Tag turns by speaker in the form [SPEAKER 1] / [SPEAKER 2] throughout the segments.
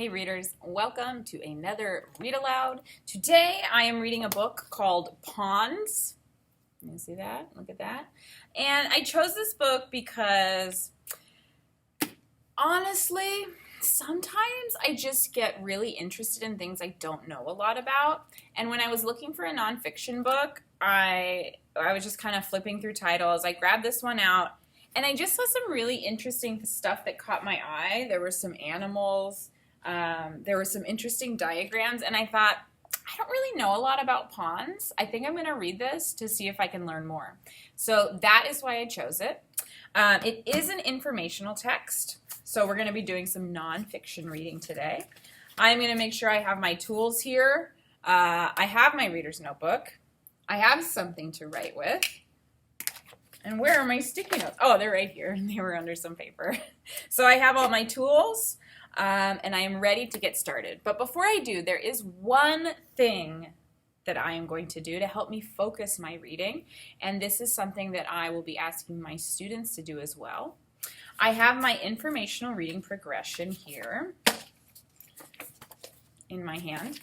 [SPEAKER 1] Hey readers, welcome to another Read Aloud. Today I am reading a book called Pawns. You see that? Look at that. And I chose this book because honestly, sometimes I just get really interested in things I don't know a lot about. And when I was looking for a nonfiction book, I was just kind of flipping through titles. I grabbed this one out and I just saw some really interesting stuff that caught my eye. There were some animals. There were some interesting diagrams, and I thought, I don't really know a lot about pawns. I think I'm going to read this to see if I can learn more. So that is why I chose it. It is an informational text, so we're going to be doing some nonfiction reading today. I'm going to make sure I have my tools here. I have my reader's notebook. I have something to write with. And where are my sticky notes? Oh, they're right here. They were under some paper. So I have all my tools. And I am ready to get started. But before I do, there is one thing that I am going to do to help me focus my reading, and this is something that I will be asking my students to do as well. I have my informational reading progression here in my hand,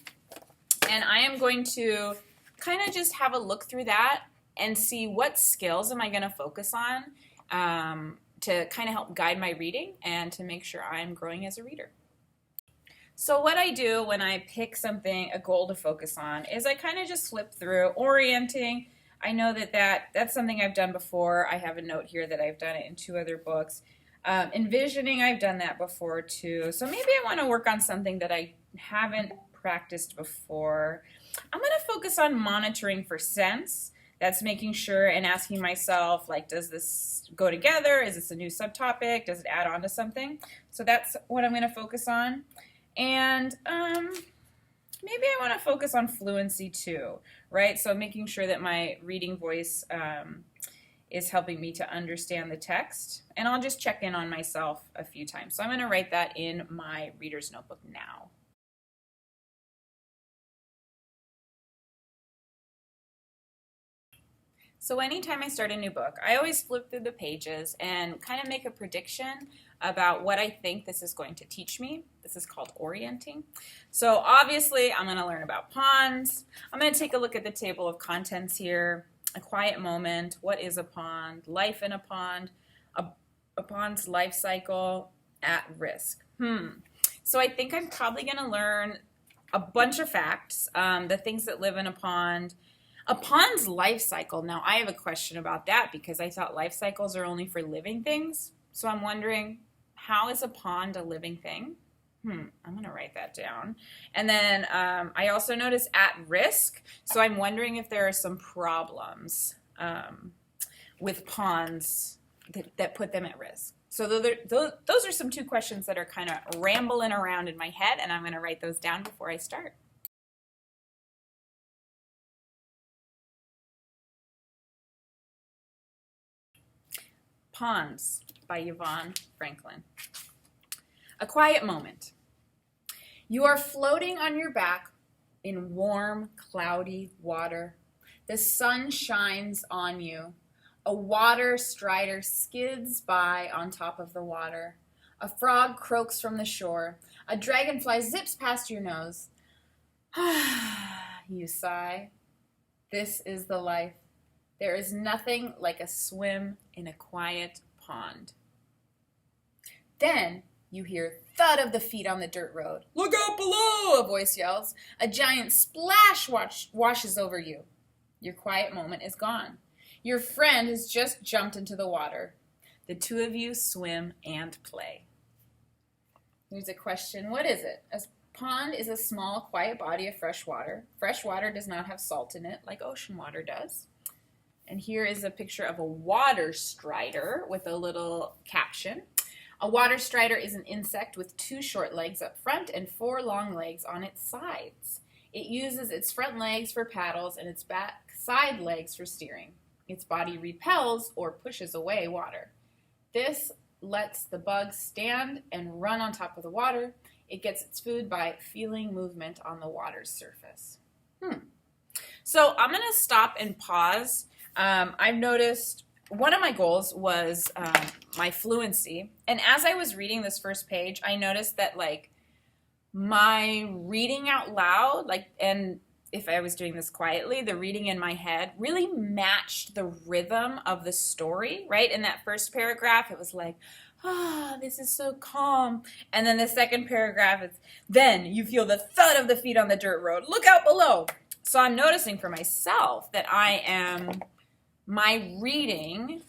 [SPEAKER 1] and I am going to kind of just have a look through that and see what skills am I going to focus on to kind of help guide my reading and to make sure I'm growing as a reader. So what I do when I pick something, a goal to focus on, is I kind of just flip through. Orienting, I know that's something I've done before. I have a note here that I've done it in 2 other books. Envisioning, I've done that before too. So maybe I want to work on something that I haven't practiced before. I'm going to focus on monitoring for sense. That's making sure and asking myself, like, does this go together? Is this a new subtopic? Does it add on to something? So that's what I'm going to focus on. And maybe I want to focus on fluency too, right? So making sure that my reading voice is helping me to understand the text. And I'll just check in on myself a few times. So I'm going to write that in my reader's notebook now. So anytime I start a new book, I always flip through the pages and kind of make a prediction about what I think this is going to teach me. This is called orienting. So obviously I'm going to learn about ponds. I'm going to take a look at the table of contents here. A quiet moment, what is a pond, life in a pond, a pond's life cycle, at risk. So I think I'm probably going to learn a bunch of facts, the things that live in a pond. A pond's life cycle, now I have a question about that because I thought life cycles are only for living things. So I'm wondering, how is a pond a living thing? I'm going to write that down. And then I also noticed at risk. So I'm wondering if there are some problems with ponds that put them at risk. So those are some 2 questions that are kind of rambling around in my head, and I'm going to write those down before I start. Ponds by Yvonne Franklin. A quiet moment. You are floating on your back in warm, cloudy water. The sun shines on you. A water strider skids by on top of the water. A frog croaks from the shore. A dragonfly zips past your nose. You sigh. This is the life. There is nothing like a swim in a quiet pond. Then you hear thud of the feet on the dirt road. Look out below, a voice yells. A giant splash washes over you. Your quiet moment is gone. Your friend has just jumped into the water. The 2 of you swim and play. Here's a question. What is it? A pond is a small, quiet body of fresh water. Fresh water does not have salt in it like ocean water does. And here is a picture of a water strider with a little caption. A water strider is an insect with 2 short legs up front and 4 long legs on its sides. It uses its front legs for paddles and its back side legs for steering. Its body repels or pushes away water. This lets the bug stand and run on top of the water. It gets its food by feeling movement on the water's surface. So I'm going to stop and pause. I've noticed one of my goals was my fluency. And as I was reading this first page, I noticed that, like, My reading out loud, and if I was doing this quietly, the reading in my head really matched the rhythm of the story, right? In that first paragraph, it was like, this is so calm. And then the second paragraph, it's, then you feel the thud of the feet on the dirt road. Look out below. So I'm noticing for myself that my reading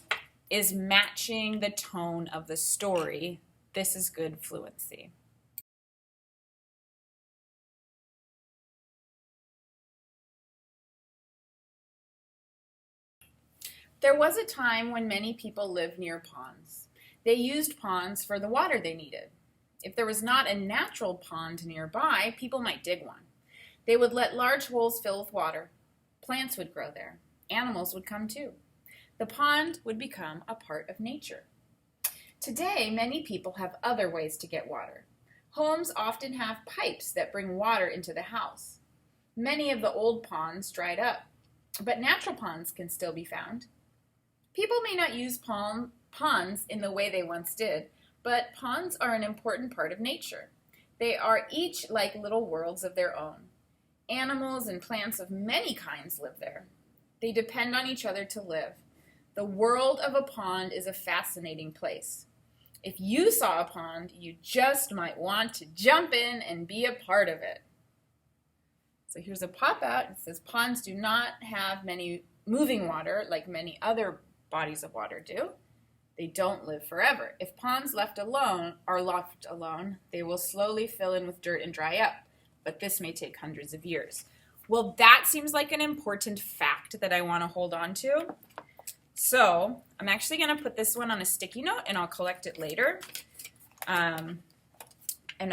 [SPEAKER 1] is matching the tone of the story. This is good fluency. There was a time when many people lived near ponds. They used ponds for the water they needed. If there was not a natural pond nearby, people might dig one. They would let large holes fill with water. Plants would grow there. Animals would come too. The pond would become a part of nature. Today, many people have other ways to get water. Homes often have pipes that bring water into the house. Many of the old ponds dried up, but natural ponds can still be found. People may not use ponds in the way they once did, but ponds are an important part of nature. They are each like little worlds of their own. Animals and plants of many kinds live there. They depend on each other to live. The world of a pond is a fascinating place. If you saw a pond, you just might want to jump in and be a part of it. So here's a pop-out. It says ponds do not have many moving water like many other bodies of water do. They don't live forever. If ponds are left alone, they will slowly fill in with dirt and dry up, but this may take hundreds of years. Well, that seems like an important fact that I want to hold on to. So I'm actually going to put this one on a sticky note, and I'll collect it later. And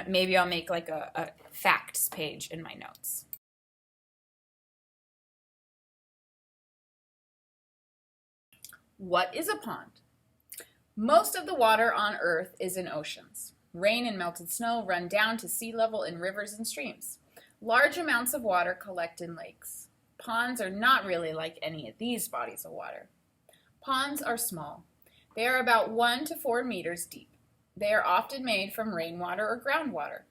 [SPEAKER 1] maybe I'll make like a facts page in my notes. What is a pond? Most of the water on Earth is in oceans. Rain and melted snow run down to sea level in rivers and streams. Large amounts of water collect in lakes. Ponds are not really like any of these bodies of water. Ponds are small. They are about 1 to 4 meters deep. They are often made from rainwater or groundwater.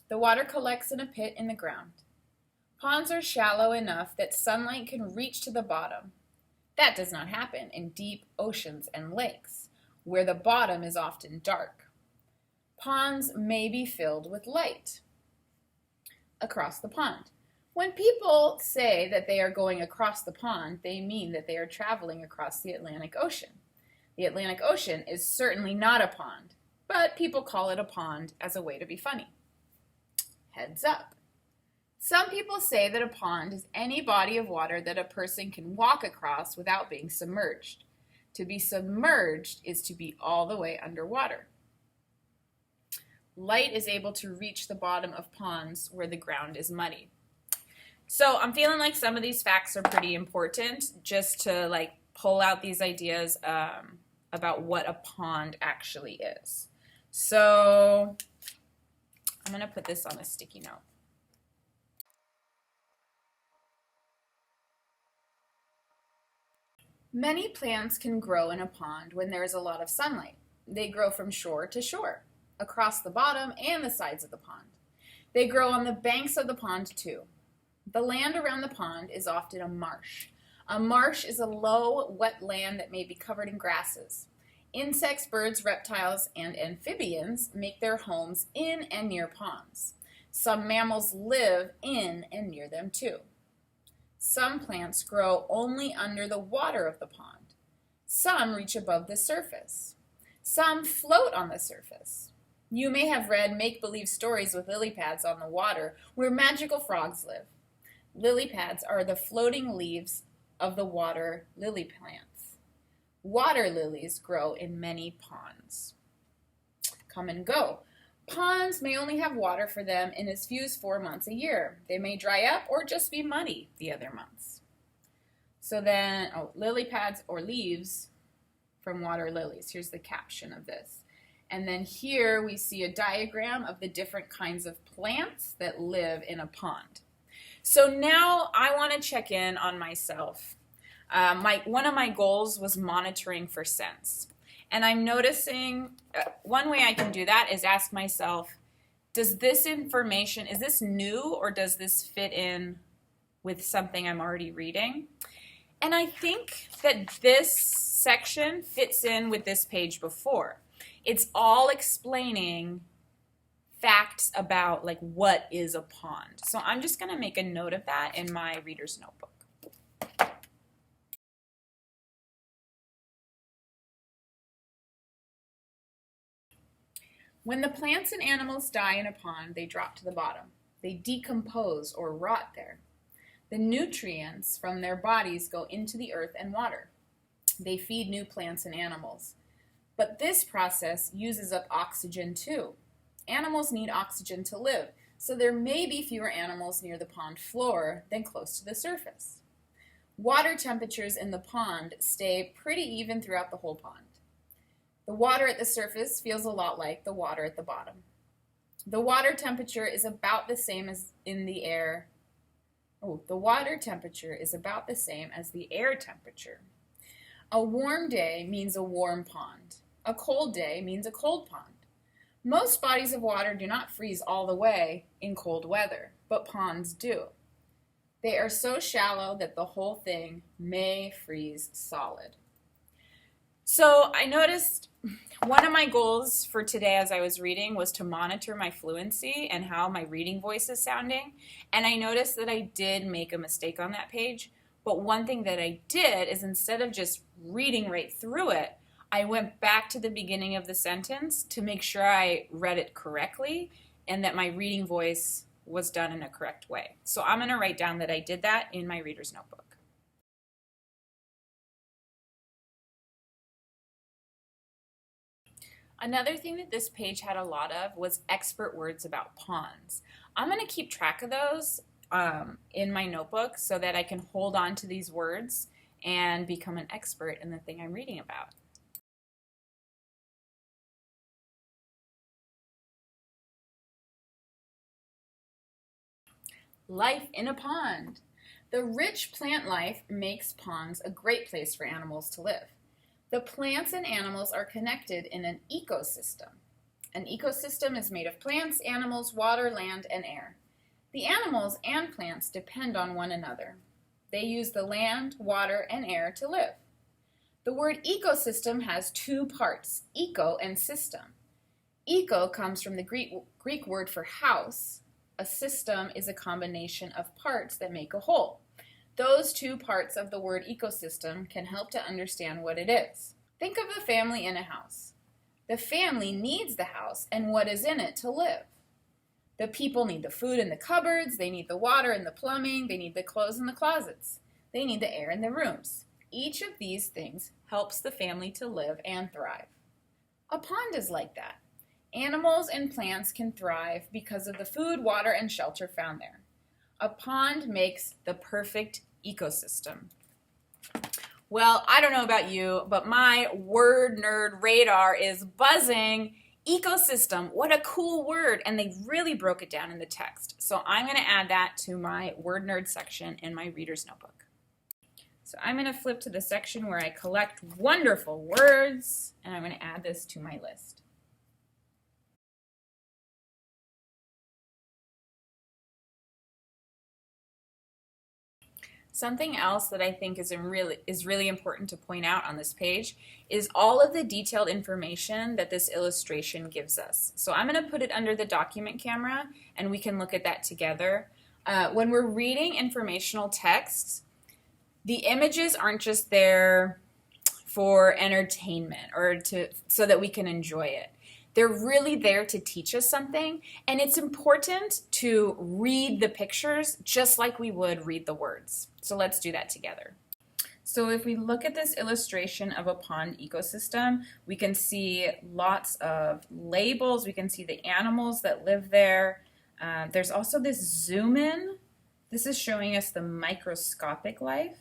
[SPEAKER 1] The water collects in a pit in the ground. Ponds are shallow enough that sunlight can reach to the bottom. That does not happen in deep oceans and lakes, where the bottom is often dark. Ponds may be filled with light. Across the pond. When people say that they are going across the pond, they mean that they are traveling across the Atlantic Ocean. The Atlantic Ocean is certainly not a pond, but people call it a pond as a way to be funny. Heads up. Some people say that a pond is any body of water that a person can walk across without being submerged. To be submerged is to be all the way underwater. Light is able to reach the bottom of ponds where the ground is muddy. So I'm feeling like some of these facts are pretty important just to like pull out these ideas about what a pond actually is. So I'm going to put this on a sticky note. Many plants can grow in a pond when there is a lot of sunlight. They grow from shore to shore, across the bottom and the sides of the pond. They grow on the banks of the pond too. The land around the pond is often a marsh. A marsh is a low, wet land that may be covered in grasses. Insects, birds, reptiles, and amphibians make their homes in and near ponds. Some mammals live in and near them too. Some plants grow only under the water of the pond. Some reach above the surface. Some float on the surface. You may have read make-believe stories with lily pads on the water where magical frogs live. Lily pads are the floating leaves of the water lily plants. Water lilies grow in many ponds. Come and go. Ponds may only have water for them in as few as 4 months a year. They may dry up or just be muddy the other months. So then, lily pads or leaves from water lilies. Here's the caption of this. And then here we see a diagram of the different kinds of plants that live in a pond. So now I want to check in on myself. One of my goals was monitoring for scents. And I'm noticing one way I can do that is ask myself, does this information, is this new or does this fit in with something I'm already reading? And I think that this section fits in with this page before. It's all explaining facts about like what is a pond. So I'm just going to make a note of that in my reader's notebook. When the plants and animals die in a pond, they drop to the bottom. They decompose or rot there. The nutrients from their bodies go into the earth and water. They feed new plants and animals. But this process uses up oxygen too. Animals need oxygen to live, so there may be fewer animals near the pond floor than close to the surface. Water temperatures in the pond stay pretty even throughout the whole pond. The water at the surface feels a lot like the water at the bottom. The water temperature is about the same as in the air. The water temperature is about the same as the air temperature. A warm day means a warm pond. A cold day means a cold pond. Most bodies of water do not freeze all the way in cold weather, but ponds do. They are so shallow that the whole thing may freeze solid. So I noticed one of my goals for today as I was reading was to monitor my fluency and how my reading voice is sounding. And I noticed that I did make a mistake on that page. But one thing that I did is instead of just reading right through it, I went back to the beginning of the sentence to make sure I read it correctly and that my reading voice was done in a correct way. So I'm going to write down that I did that in my reader's notebook. Another thing that this page had a lot of was expert words about ponds. I'm going to keep track of those in my notebook so that I can hold on to these words and become an expert in the thing I'm reading about. Life in a pond. The rich plant life makes ponds a great place for animals to live. The plants and animals are connected in an ecosystem. An ecosystem is made of plants, animals, water, land, and air. The animals and plants depend on one another. They use the land, water, and air to live. The word ecosystem has two parts, eco and system. Eco comes from the Greek word for house. A system is a combination of parts that make a whole. Those two parts of the word ecosystem can help to understand what it is. Think of a family in a house. The family needs the house and what is in it to live. The people need the food in the cupboards, they need the water and the plumbing, they need the clothes in the closets. They need the air in the rooms. Each of these things helps the family to live and thrive. A pond is like that. Animals and plants can thrive because of the food, water, and shelter found there. A pond makes the perfect ecosystem. Well, I don't know about you, but my word nerd radar is buzzing. Ecosystem, what a cool word, and they really broke it down in the text. So I'm going to add that to my word nerd section in my reader's notebook. So I'm going to flip to the section where I collect wonderful words, and I'm going to add this to my list. Something else that I think is really important to point out on this page is all of the detailed information that this illustration gives us. So I'm going to put it under the document camera and we can look at that together. When we're reading informational texts, the images aren't just there for entertainment or so that we can enjoy it. They're really there to teach us something, and it's important to read the pictures just like we would read the words. So let's do that together. So if we look at this illustration of a pond ecosystem, we can see lots of labels. We can see the animals that live there. There's also this zoom in. This is showing us the microscopic life.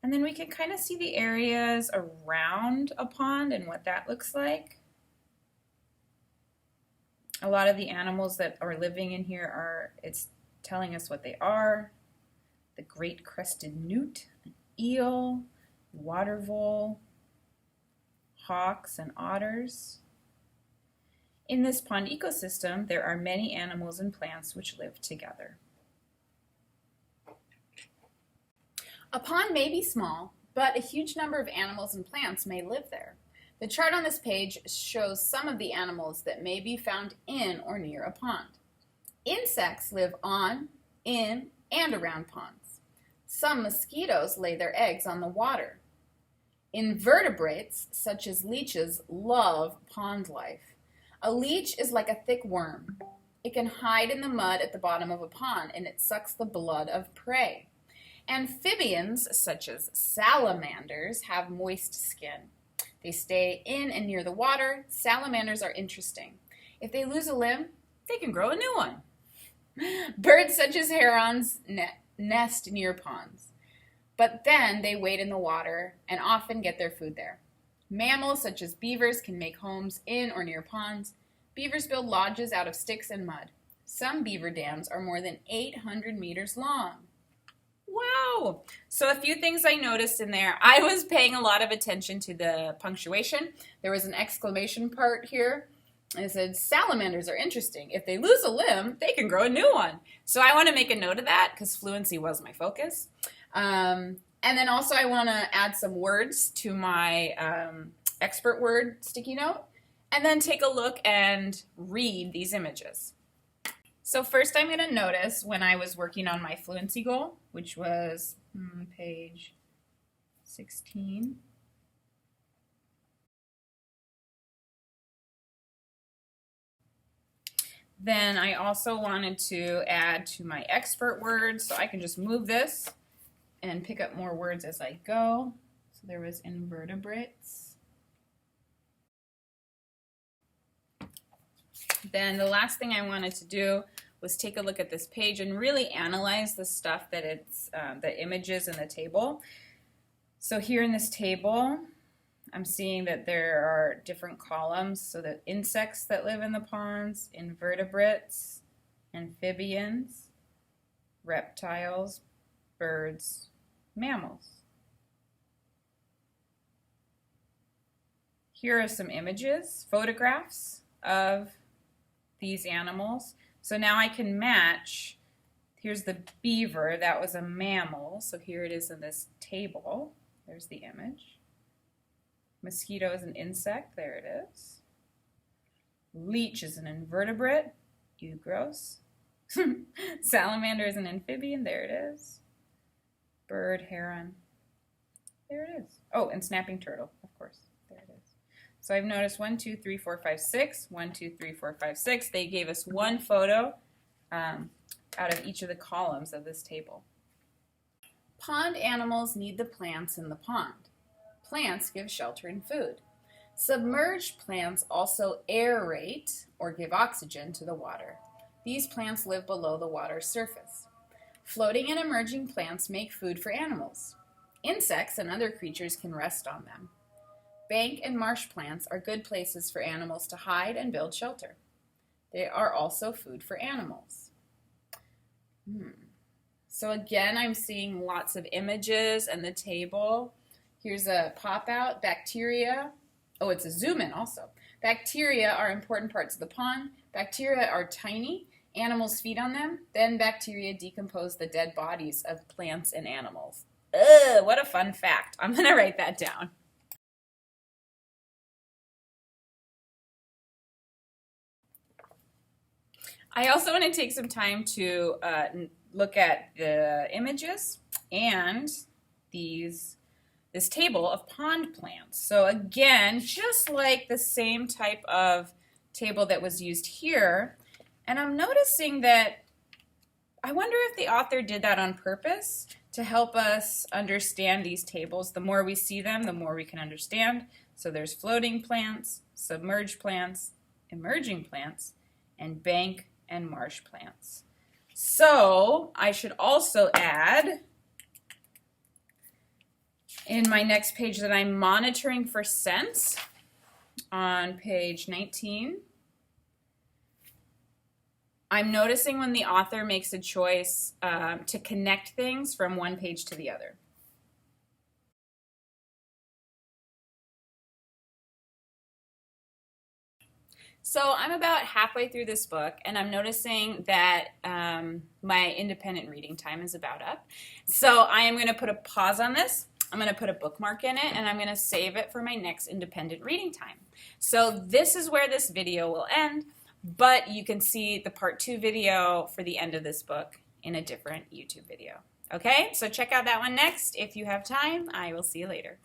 [SPEAKER 1] And then we can kind of see the areas around a pond and what that looks like. A lot of the animals that are living in here it's telling us what they are. The great crested newt, an eel, water vole, hawks and otters. In this pond ecosystem, there are many animals and plants which live together. A pond may be small, but a huge number of animals and plants may live there. The chart on this page shows some of the animals that may be found in or near a pond. Insects live on, in, and around ponds. Some mosquitoes lay their eggs on the water. Invertebrates, such as leeches, love pond life. A leech is like a thick worm. It can hide in the mud at the bottom of a pond, and it sucks the blood of prey. Amphibians, such as salamanders, have moist skin. They stay in and near the water. Salamanders are interesting. If they lose a limb, they can grow a new one. Birds such as herons nest near ponds, but then they wade in the water and often get their food there. Mammals such as beavers can make homes in or near ponds. Beavers build lodges out of sticks and mud. Some beaver dams are more than 800 meters long. Wow! So a few things I noticed in there. I was paying a lot of attention to the punctuation. There was an exclamation part here. It said, salamanders are interesting. If they lose a limb, they can grow a new one. So I want to make a note of that because fluency was my focus. And then also I want to add some words to my expert word sticky note and then take a look and read these images. So first I'm going to notice when I was working on my fluency goal, which was page 16. Then I also wanted to add to my expert words, so I can just move this and pick up more words as I go. So there was invertebrates. Then the last thing I wanted to do was take a look at this page and really analyze the stuff that it's, the images in the table. So here in this table, I'm seeing that there are different columns, so the insects that live in the ponds, invertebrates, amphibians, reptiles, birds, mammals. Here are some images, photographs of these animals. So now I can match, here's the beaver, that was a mammal, so here it is in this table. There's the image. Mosquito is an insect, there it is. Leech is an invertebrate, ew, gross. Salamander is an amphibian, there it is. Bird, heron, there it is. Oh, and snapping turtle, of course, there it is. So I've noticed 1, 2, 3, 4, 5, 6, 1, 2, 3, 4, 5, 6. They gave us one photo out of each of the columns of this table. Pond animals need the plants in the pond. Plants give shelter and food. Submerged plants also aerate or give oxygen to the water. These plants live below the water's surface. Floating and emerging plants make food for animals. Insects and other creatures can rest on them. Bank and marsh plants are good places for animals to hide and build shelter. They are also food for animals. So again, I'm seeing lots of images and the table. Here's a pop-out, bacteria. Oh, it's a zoom in also. Bacteria are important parts of the pond. Bacteria are tiny. Animals feed on them. Then bacteria decompose the dead bodies of plants and animals. Ugh, what a fun fact. I'm going to write that down. I also want to take some time to look at the images and this table of pond plants. So again, just like the same type of table that was used here, and I'm noticing that I wonder if the author did that on purpose to help us understand these tables. The more we see them, the more we can understand. So there's floating plants, submerged plants, emerging plants, and bank and marsh plants. So I should also add in my next page that I'm monitoring for scent on page 19. I'm noticing when the author makes a choice to connect things from one page to the other. So I'm about halfway through this book, and I'm noticing that my independent reading time is about up. So I am going to put a pause on this. I'm going to put a bookmark in it, and I'm going to save it for my next independent reading time. So this is where this video will end, but you can see the part 2 video for the end of this book in a different YouTube video. Okay, so check out that one next. If you have time, I will see you later.